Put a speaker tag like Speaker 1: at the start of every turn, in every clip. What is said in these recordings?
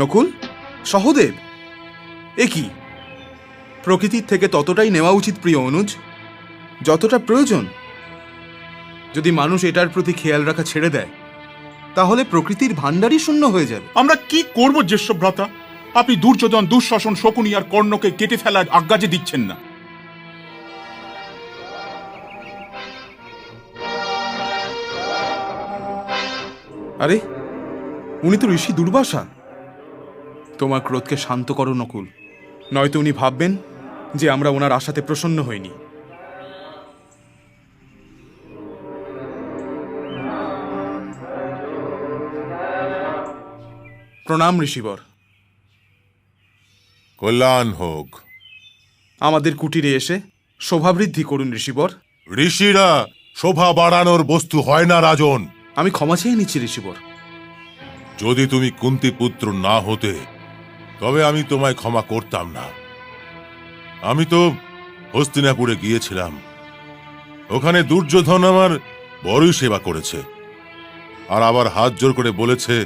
Speaker 1: নকুল, সহদেব, এ কি? প্রকৃতির থেকে ততটাই নেওয়া উচিত প্রিয় অনুজ, যতটা প্রয়োজন। যদি মানুষ এটার প্রতি খেয়াল রাখা ছেড়ে দেয়, তাহলে প্রকৃতির ভাণ্ডারই শূন্য হয়ে যাবে।
Speaker 2: আমরা কি করব জ্যেষ্ঠ ভ্রাতা? আপনি দুর্যোধন, দুঃশাসন, শকুনি আর কর্ণকে কেটে ফেলার আজ্ঞা যে দিচ্ছেন না।
Speaker 1: আরে, উনি তো ঋষি দুর্বাসা। তোমার ক্রোধকে শান্ত করো নকুল, নয়তো উনি ভাববেন যে আমরা ওনার আশাতে প্রসন্ন হইনি। প্রণাম ঋষিবর।
Speaker 3: কল্যাণ হোক।
Speaker 1: আমাদের কুটিরে এসে শোভাবৃদ্ধি করুন ঋষিবর।
Speaker 3: ঋষিরা শোভা বাড়ানোর বস্তু হয় না রাজন।
Speaker 1: আমি ক্ষমা চেয়ে নিচ্ছি ঋষিবর।
Speaker 3: যদি তুমি কুন্তী পুত্র না হতে, তবে আমি তোমায় ক্ষমা করতাম না। আমি তো হস্তিনাপুরে গিয়েছিলাম, ওখানে দুর্যোধন আমার বড়ই সেবা করেছে, আর আবার হাত জোর করে বলেছে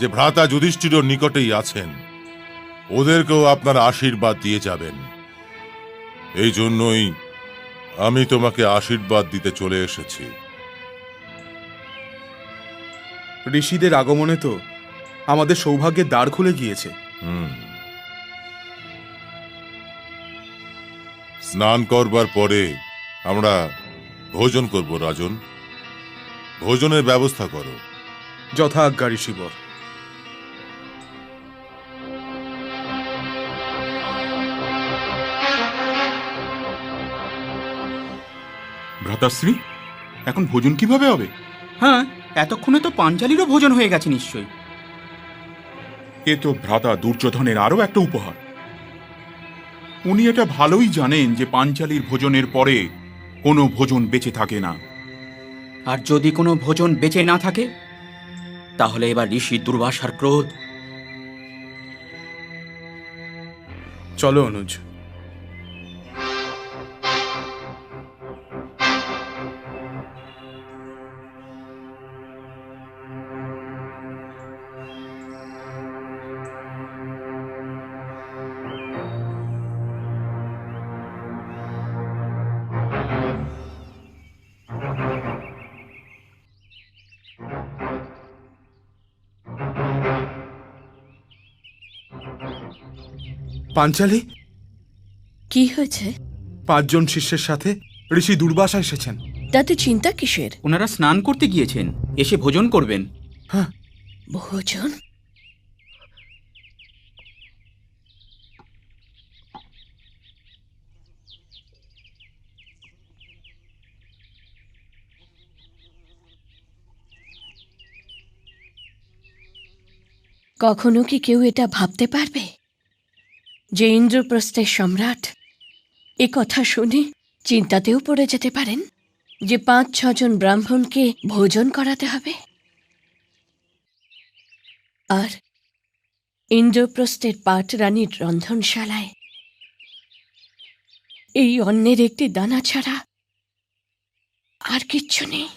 Speaker 3: যে ভ্রাতা যুধিষ্ঠিরর নিকটেই আছেন, ওদেরকেও আপনার আশীর্বাদ দিয়ে যাবেন। এই জন্যই আমি তোমাকে আশীর্বাদ দিতে চলে এসেছি।
Speaker 1: ঋষিদের আগমনে তো আমাদের সৌভাগ্যের দ্বার খুলে গিয়েছে।
Speaker 3: স্নান করবার পরে আমরা ভোজন করব রাজন। ভোজনের ব্যবস্থা করো।
Speaker 1: যথা আজ্ঞা ঋষিবর।
Speaker 2: ভ্রাতাশ্রী, এখন ভোজন কিভাবে হবে?
Speaker 4: হ্যাঁ, এতক্ষণে তো পাঞ্চালীরও ভোজন হয়ে গেছে নিশ্চয়ই।
Speaker 2: এ তো ভ্রাতা দুর্যোধনের আরও একটা উপহার। উনি এটা ভালোই জানেন যে পাঞ্চালীর ভোজনের পরে কোনো ভোজন বেঁচে থাকে না।
Speaker 4: আর যদি কোনো ভোজন বেঁচে না থাকে, তাহলে এবার ঋষি দুর্বাসার ক্রোধ।
Speaker 1: চলো অনুজ। পাঞ্চালী,
Speaker 5: কি হয়েছে?
Speaker 1: 5 জন শিষ্যের সাথে ঋষি দুর্বাসা এসেছেন।
Speaker 5: তাতে চিন্তা কিসের?
Speaker 4: ওনারা স্নান করতে গিয়েছেন, এসে ভোজন করবেন।
Speaker 1: হ্যাঁ।
Speaker 5: ভোজন? কখনো কি কেউ এটা ভাবতে পারবে যে ইন্দ্রপ্রস্থের সম্রাট এ কথা শুনে চিন্তাতেও পড়ে যেতে পারেন যে 5-6 জন ব্রাহ্মণকে ভোজন করাতে হবে? আর ইন্দ্রপ্রস্থের পাট রানীর রন্ধনশালায় এই অন্নের একটি দানা ছাড়া আর কিচ্ছু নেই।